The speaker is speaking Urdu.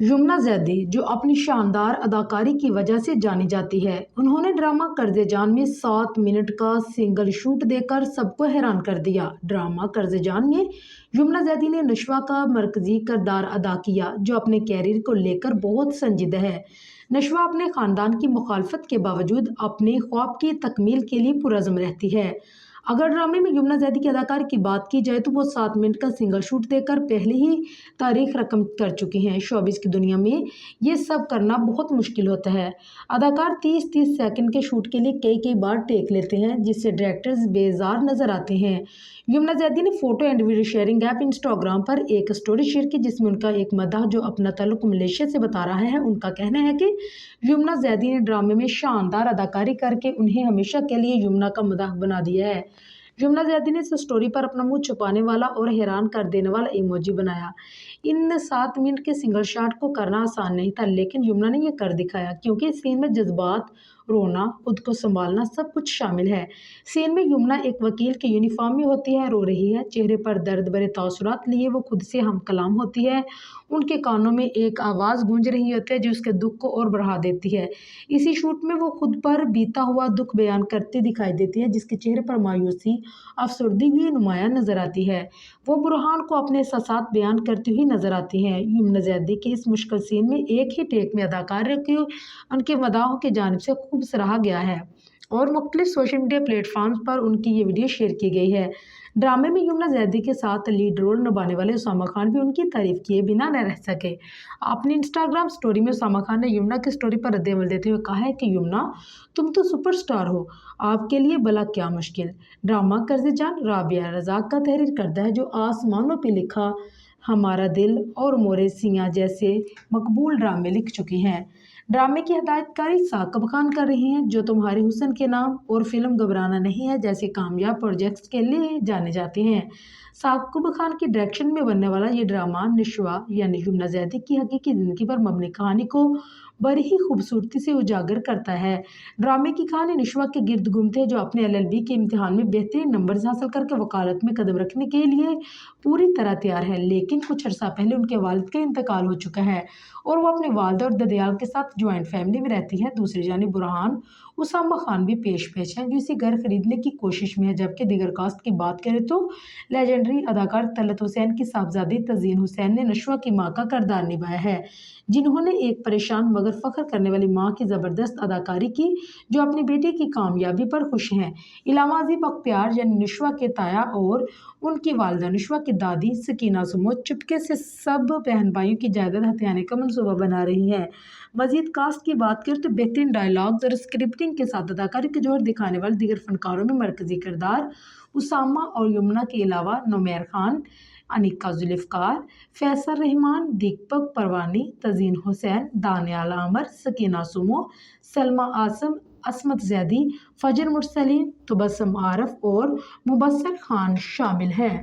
یمنا زیدی جو اپنی شاندار اداکاری کی وجہ سے جانی جاتی ہے، انہوں نے ڈرامہ قرض جان میں 7 منٹ کا سنگل شوٹ دے کر سب کو حیران کر دیا۔ ڈرامہ قرض جان میں یمنا زیدی نے نشوہ کا مرکزی کردار ادا کیا، جو اپنے کیریئر کو لے کر بہت سنجیدہ ہے۔ نشوہ اپنے خاندان کی مخالفت کے باوجود اپنے خواب کی تکمیل کے لیے پرعزم رہتی ہے۔ اگر ڈرامے میں یمنا زیدی کی اداکاری کی بات کی جائے تو وہ 7 منٹ کا سنگل شوٹ دے کر پہلے ہی تاریخ رقم کر چکی ہیں۔ شوبز کی دنیا میں یہ سب کرنا بہت مشکل ہوتا ہے۔ اداکار 30 سیکنڈ کے شوٹ کے لیے کئی بار ٹیک لیتے ہیں، جس سے ڈائریکٹرز بیزار نظر آتے ہیں۔ یمنا زیدی نے photo and video sharing app Instagram پر ایک اسٹوری شیئر کی، جس میں ان کا ایک مداح جو اپنا تعلق ملیشیا سے بتا رہا ہے۔ ان کا کہنا ہے کہ یمنا زیدی نے ڈرامے میں شاندار اداکاری کر کے انہیں ہمیشہ کے لیے یمنا کا مداح بنا دیا ہے۔ یمنا زیدی نے اس اسٹوری پر اپنا منہ چھپانے والا اور حیران کر دینے والا ایموجی بنایا۔ ان 7 منٹ کے سنگل شاٹ کو کرنا آسان نہیں تھا، لیکن یمنا نے یہ کر دکھایا، کیونکہ اس سین میں جذبات، رونا، خود کو سنبھالنا سب کچھ شامل ہے۔ سین میں یمنا ایک وکیل کے یونیفارم میں ہوتی ہے، رو رہی ہے، چہرے پر درد بھرے تاثرات لیے وہ خود سے ہم کلام ہوتی ہے۔ ان کے کانوں میں ایک آواز گونج رہی ہوتی ہے جو اس کے دکھ کو اور بڑھا دیتی ہے۔ اسی شوٹ میں وہ خود پر بیتا ہوا دکھ بیان کرتی دکھائی دیتی ہے، جس کے چہرے پر مایوسی، افسردگی نمایاں نظر آتی ہے۔ وہ برہان کو اپنے احساسات بیان کرتی ہوئی نظر آتی ہیں۔ یمنا زیدی کے اس مشکل سین میں ایک ہی ٹیک میں اداکار کو ان کے مداحوں کی جانب سے خوب سراہا گیا ہے اور مختلف سوشل میڈیا پلیٹ فارمز پر ان کی یہ ویڈیو شیئر کی گئی ہے۔ ڈرامے میں یمنا زیدی کے ساتھ لیڈ رول نبھانے والے اسامہ خان بھی ان کی تعریف کیے بنا نہ رہ سکے۔ اپنی انسٹاگرام اسٹوری میں اسامہ خان نے یمنا کی اسٹوری پر رد عمل دیتے ہوئے کہا ہے کہ یمنا، تم تو سپر اسٹار ہو، آپ کے لیے بھلا کیا مشکل۔ ڈرامہ قرض جان رابعہ رزاق کا تحریر کردہ ہے، جو آسمانوں پہ لکھا، ہمارا دل اور مورے سیاہ جیسے مقبول ڈرامے لکھ چکی ہیں۔ ڈرامے کی ہدایت کاری ثاقب خان کر رہی ہیں، جو تمہارے حسن کے نام اور فلم گھبرانا نہیں ہے جیسے کامیاب پروجیکٹس کے لیے جانے جاتے ہیں۔ ثاقب خان کی ڈائریکشن میں بننے والا یہ ڈرامہ نشوہ یعنی یمنا زیدی کی حقیقی زندگی پر مبنی کہانی کو بڑی ہی خوبصورتی سے اجاگر کرتا ہے۔ ڈرامے کی کہانی نشوہ کے گرد گھومتی ہے، جو اپنے LLB کے امتحان میں بہترین نمبرز حاصل کر کے وکالت میں قدم رکھنے کے لیے پوری طرح تیار ہے، لیکن کچھ عرصہ پہلے ان کے والد کا انتقال ہو چکا ہے اور وہ اپنے والدہ اور ددیال کے ساتھ جوائنٹ فیملی میں رہتی ہے۔ دوسری جانب برہان اسامہ خان بھی پیش ہیں، جو اسی گھر خریدنے کی کوشش میں ہے، جبکہ دیگر کاسٹ کی بات کریں تو لیجنڈری اداکار طلعت حسین کی صاحبزادی تزئین حسین نے نشوہ کی ماں کا کردار نبھایا ہے، جنہوں نے ایک پریشان مگر فخر کرنے والی ماں کی زبردست اداکاری کی، جو اپنی بیٹی کی کامیابی پر خوش ہیں۔ علامہ عظیم بختیار یعنی نشوہ کے تایا اور ان کی والدہ نشوہ کی دادی سکینہ سمو چپکے سے سب بہن بھائیوں کی جائیداد ہتھیانے کا منصوبہ بنا رہی ہیں۔ مزید کاسٹ کی بات کریں تو بہترین ڈائیلاگز اور اسکرپٹنگ کے ساتھ اداکاری کے جوہر دکھانے والے دیگر فنکاروں میں مرکزی کردار اسامہ اور یمنا کے علاوہ نمیر خان، انیکا ذوالفقار، فیصل رحمان، دیپک پروانی، تزئین حسین، دانیال عامر، سکینہ سمو، سلمیٰ عاصم، عصمت زیدی، فجر مرسلین، تبسم عارف اور مبصر خان شامل ہیں۔